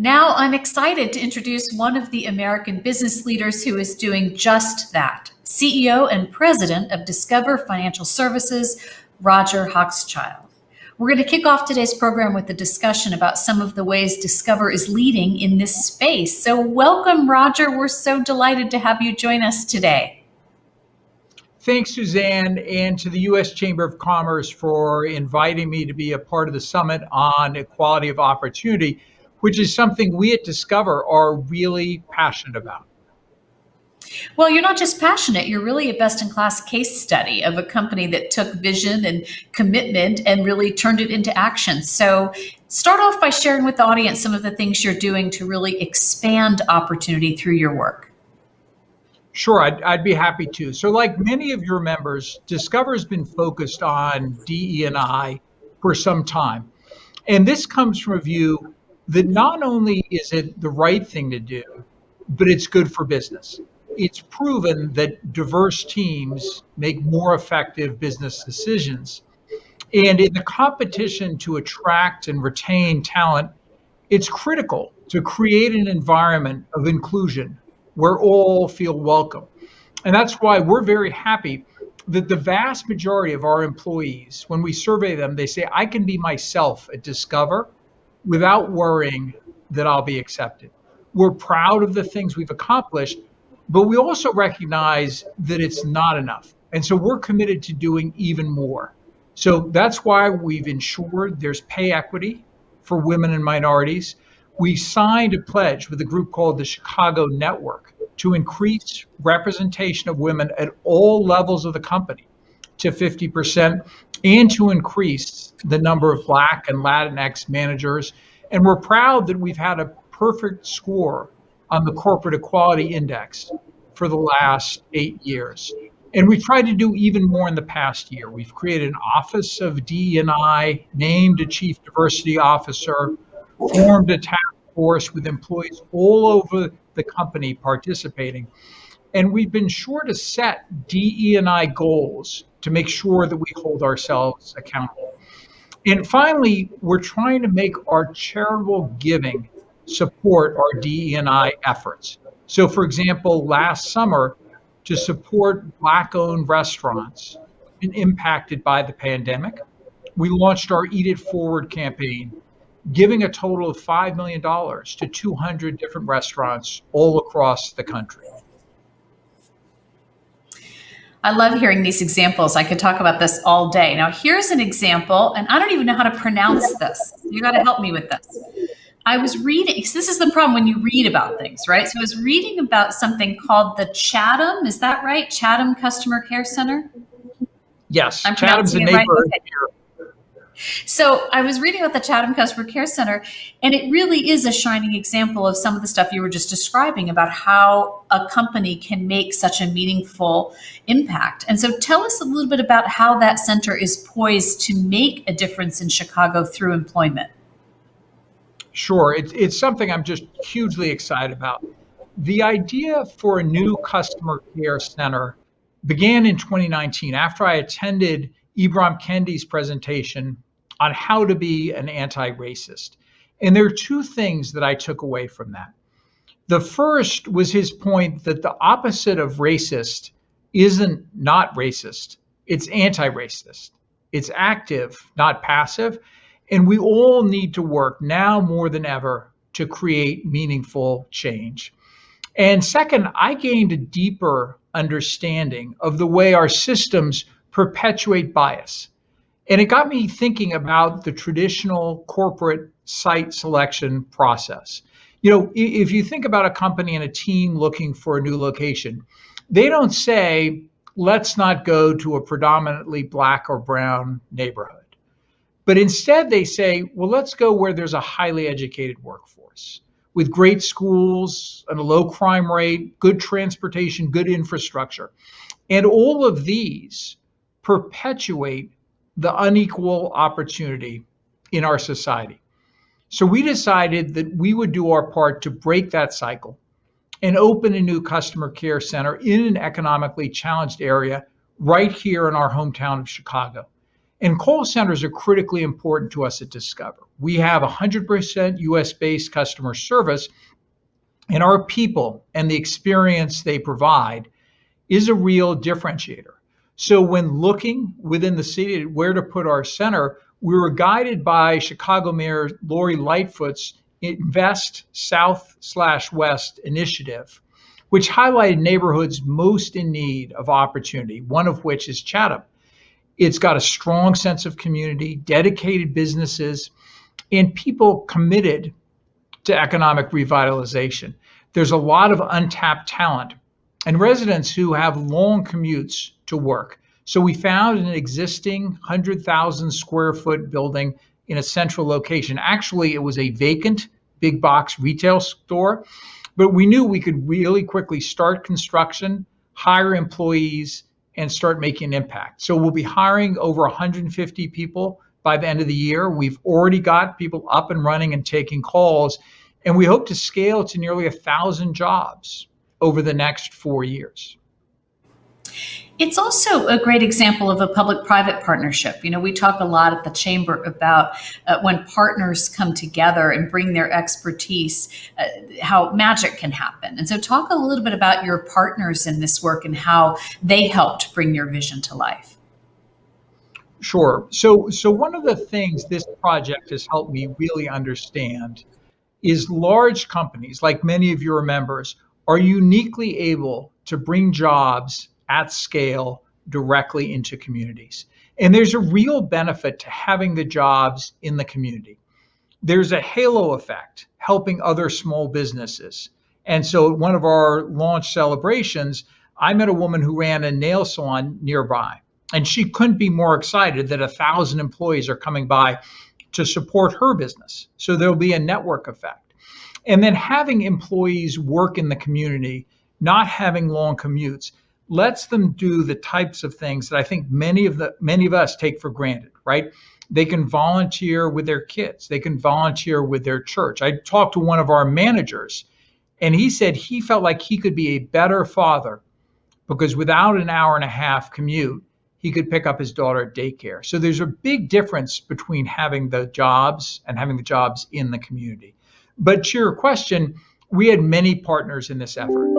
Now I'm excited to introduce one of the American business leaders who is doing just that. CEO and President of Discover Financial Services, Roger Hochschild. We're going to kick off today's program with a discussion about some of the ways Discover is leading in this space. So welcome, Roger. We're so delighted to have you join us today. Thanks, Suzanne, and to the U.S. Chamber of Commerce for inviting me to be a part of the Summit on Equality of Opportunity, which is something we at Discover are really passionate about. Well, you're not just passionate, you're really a best-in-class case study of a company that took vision and commitment and really turned it into action. So start off by sharing with the audience some of the things you're doing to really expand opportunity through your work. Sure, I'd be happy to. So like many of your members, Discover has been focused on DE&I for some time. And this comes from a view that not only is it the right thing to do, but it's good for business. It's proven that diverse teams make more effective business decisions. And in the competition to attract and retain talent, it's critical to create an environment of inclusion where all feel welcome. And that's why we're very happy that the vast majority of our employees, when we survey them, they say, I can be myself at Discover without worrying that I'll be accepted. We're proud of the things we've accomplished, but we also recognize that it's not enough. And so we're committed to doing even more. So that's why we've ensured there's pay equity for women and minorities. We signed a pledge with a group called the Chicago Network to increase representation of women at all levels of the company to 50% and to increase the number of Black and Latinx managers. And we're proud that we've had a perfect score on the Corporate Equality Index for the last 8 years. And we've tried to do even more in the past year. We've created an Office of DE&I, named a Chief Diversity Officer, formed a task force with employees all over the company participating. And we've been sure to set DE&I goals to make sure that we hold ourselves accountable. And finally, we're trying to make our charitable giving support our DE&I efforts. So for example, last summer, to support Black-owned restaurants been impacted by the pandemic, we launched our Eat It Forward campaign, giving a total of $5 million to 200 different restaurants all across the country. I love hearing these examples. I could talk about this all day. Now, here's an example, and I don't even know how to pronounce this. You got to help me with this. I was reading, this is the problem when you read about things, right? So I was reading about something called the Chatham, is that right? Chatham Customer Care Center? Yes, I'm Chatham's a pronouncing it right? neighborhood Okay. here. So I was reading about the Chatham Customer Care Center, and it really is a shining example of some of the stuff you were just describing about how a company can make such a meaningful impact. And so tell us a little bit about how that center is poised to make a difference in Chicago through employment. Sure, it's something I'm just hugely excited about. The idea for a new customer care center began in 2019 after I attended Ibram Kendi's presentation on how to be an anti-racist. And there are two things that I took away from that. The first was his point that the opposite of racist isn't not racist, it's anti-racist. It's active, not passive. And we all need to work now more than ever to create meaningful change. And second, I gained a deeper understanding of the way our systems perpetuate bias. And it got me thinking about the traditional corporate site selection process. You know, if you think about a company and a team looking for a new location, they don't say, let's not go to a predominantly Black or brown neighborhood. But instead they say, well, let's go where there's a highly educated workforce with great schools and a low crime rate, good transportation, good infrastructure. And all of these perpetuate the unequal opportunity in our society. So we decided that we would do our part to break that cycle and open a new customer care center in an economically challenged area right here in our hometown of Chicago. And call centers are critically important to us at Discover. We have 100% US based customer service, and our people and the experience they provide is a real differentiator. So when looking within the city at where to put our center, we were guided by Chicago Mayor Lori Lightfoot's Invest South/West initiative, which highlighted neighborhoods most in need of opportunity, one of which is Chatham. It's got a strong sense of community, dedicated businesses, and people committed to economic revitalization. There's a lot of untapped talent and residents who have long commutes to work. So we found an existing 100,000 square foot building in a central location. Actually, it was a vacant big box retail store, but we knew we could really quickly start construction, hire employees, and start making an impact. So we'll be hiring over 150 people by the end of the year. We've already got people up and running and taking calls, and we hope to scale to nearly 1,000 jobs over the next 4 years. It's also a great example of a public-private partnership. We talk a lot at the Chamber about when partners come together and bring their expertise, how magic can happen. And so talk a little bit about your partners in this work and how they helped bring your vision to life. Sure. So one of the things this project has helped me really understand is large companies, like many of your members, are uniquely able to bring jobs at scale directly into communities. And there's a real benefit to having the jobs in the community. There's a halo effect helping other small businesses. And so at one of our launch celebrations, I met a woman who ran a nail salon nearby, and she couldn't be more excited that 1,000 employees are coming by to support her business. So there'll be a network effect. And then having employees work in the community, not having long commutes, lets them do the types of things that I think many of us take for granted, right? They can volunteer with their kids. They can volunteer with their church. I talked to one of our managers, and he said he felt like he could be a better father because without an hour and a half commute, he could pick up his daughter at daycare. So there's a big difference between having the jobs and having the jobs in the community. But to your question, we had many partners in this effort,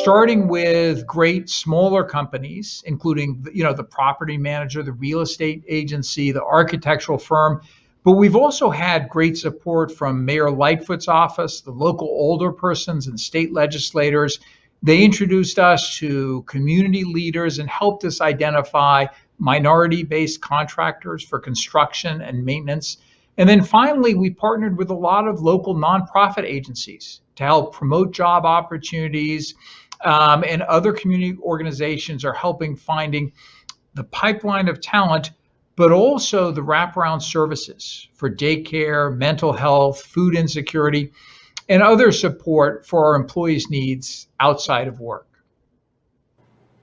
starting with great smaller companies, including the property manager, the real estate agency, the architectural firm. But we've also had great support from Mayor Lightfoot's office, the local older persons and state legislators. They introduced us to community leaders and helped us identify minority-based contractors for construction and maintenance. And then finally, we partnered with a lot of local nonprofit agencies to help promote job opportunities, and other community organizations are helping finding the pipeline of talent, but also the wraparound services for daycare, mental health, food insecurity, and other support for our employees' needs outside of work.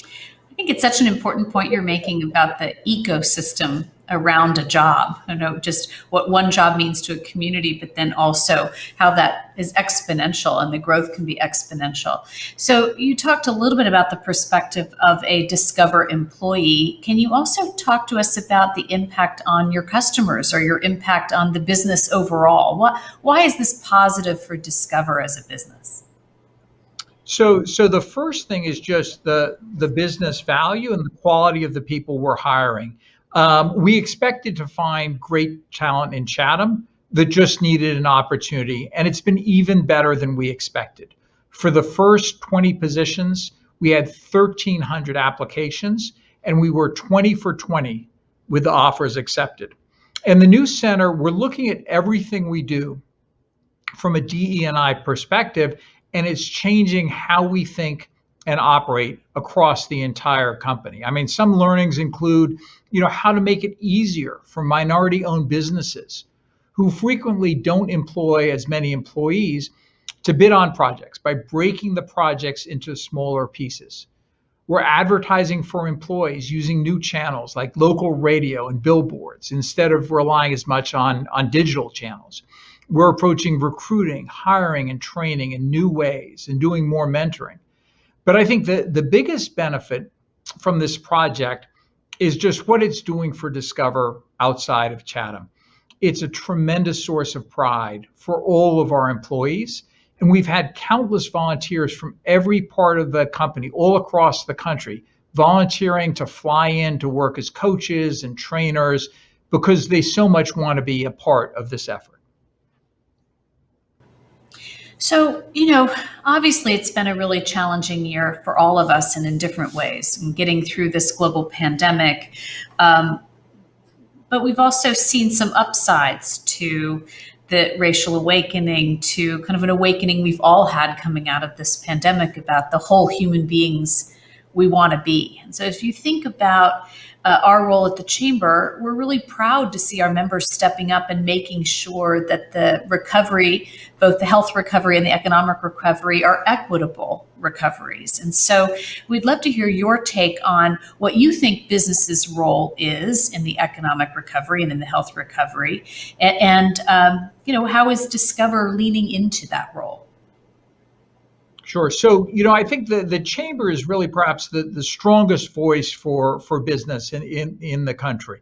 I think it's such an important point you're making about the ecosystem around a job. Just what one job means to a community, but then also how that is exponential and the growth can be exponential. So you talked a little bit about the perspective of a Discover employee. Can you also talk to us about the impact on your customers or your impact on the business overall? Why is this positive for Discover as a business? So the first thing is just the business value and the quality of the people we're hiring. We expected to find great talent in Chatham that just needed an opportunity, and it's been even better than we expected. For the first 20 positions, we had 1,300 applications, and we were 20 for 20 with the offers accepted. And the new center, we're looking at everything we do from a DE&I perspective, and it's changing how we think and operate across the entire company. I mean, some learnings include, how to make it easier for minority-owned businesses who frequently don't employ as many employees to bid on projects by breaking the projects into smaller pieces. We're advertising for employees using new channels like local radio and billboards instead of relying as much on digital channels. We're approaching recruiting, hiring, and training in new ways and doing more mentoring. But I think the biggest benefit from this project is just what it's doing for Discover outside of Chatham. It's a tremendous source of pride for all of our employees. And we've had countless volunteers from every part of the company, all across the country, volunteering to fly in to work as coaches and trainers because they so much want to be a part of this effort. So, obviously it's been a really challenging year for all of us and in different ways, and getting through this global pandemic. But we've also seen some upsides to the racial awakening, to kind of an awakening we've all had coming out of this pandemic about the whole human beings we want to be. And so if you think about our role at the Chamber, we're really proud to see our members stepping up and making sure that the recovery, both the health recovery and the economic recovery, are equitable recoveries. And so we'd love to hear your take on what you think business's role is in the economic recovery and in the health recovery, and how is Discover leaning into that role? Sure. So, I think the Chamber is really perhaps the strongest voice for business in the country.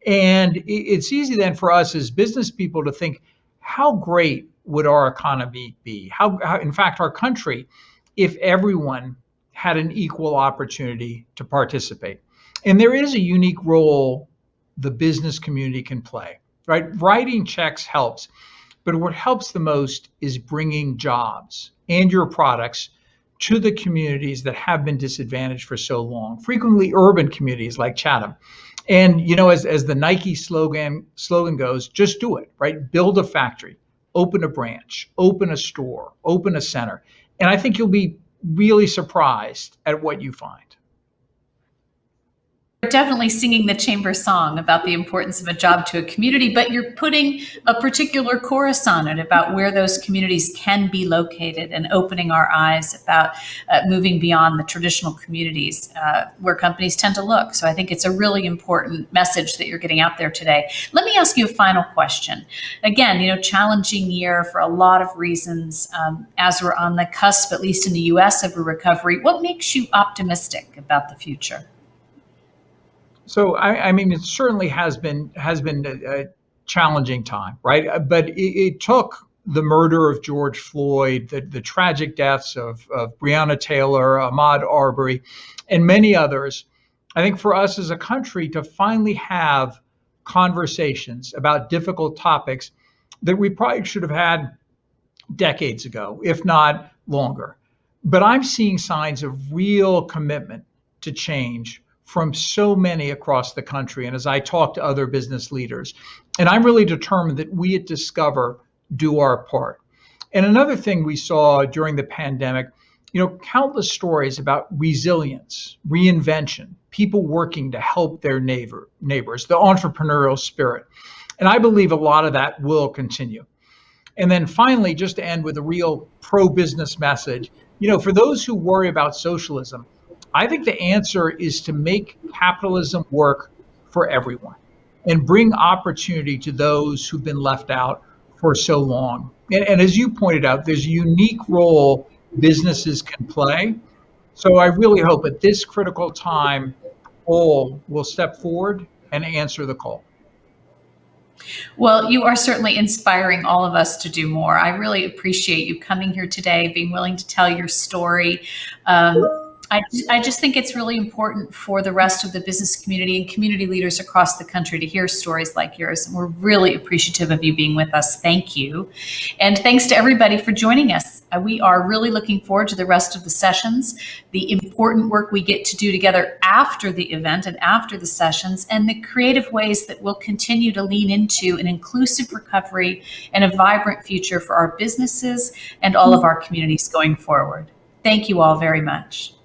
And it's easy then for us as business people to think, how great would our economy be? How in fact, our country, if everyone had an equal opportunity to participate. And there is a unique role the business community can play, right? Writing checks helps. But what helps the most is bringing jobs and your products to the communities that have been disadvantaged for so long, frequently urban communities like Chatham. And, as the Nike slogan goes, just do it, right? Build a factory, open a branch, open a store, open a center. And I think you'll be really surprised at what you find. You're definitely singing the Chamber song about the importance of a job to a community, but you're putting a particular chorus on it about where those communities can be located and opening our eyes about moving beyond the traditional communities where companies tend to look. So I think it's a really important message that you're getting out there today. Let me ask you a final question. Again, challenging year for a lot of reasons as we're on the cusp, at least in the US, of a recovery. What makes you optimistic about the future? So I mean, it certainly has been a challenging time, right? But it took the murder of George Floyd, the tragic deaths of Breonna Taylor, Ahmaud Arbery, and many others, I think for us as a country to finally have conversations about difficult topics that we probably should have had decades ago, if not longer. But I'm seeing signs of real commitment to change from so many across the country, and as I talk to other business leaders. And I'm really determined that we at Discover do our part. And another thing we saw during the pandemic, countless stories about resilience, reinvention, people working to help their neighbors, the entrepreneurial spirit. And I believe a lot of that will continue. And then finally, just to end with a real pro-business message, for those who worry about socialism, I think the answer is to make capitalism work for everyone and bring opportunity to those who've been left out for so long. And as you pointed out, there's a unique role businesses can play. So I really hope at this critical time, all will step forward and answer the call. Well, you are certainly inspiring all of us to do more. I really appreciate you coming here today, being willing to tell your story. I just think it's really important for the rest of the business community and community leaders across the country to hear stories like yours. And we're really appreciative of you being with us. Thank you. And thanks to everybody for joining us. We are really looking forward to the rest of the sessions, the important work we get to do together after the event and after the sessions, and the creative ways that we'll continue to lean into an inclusive recovery and a vibrant future for our businesses and all of our communities going forward. Thank you all very much.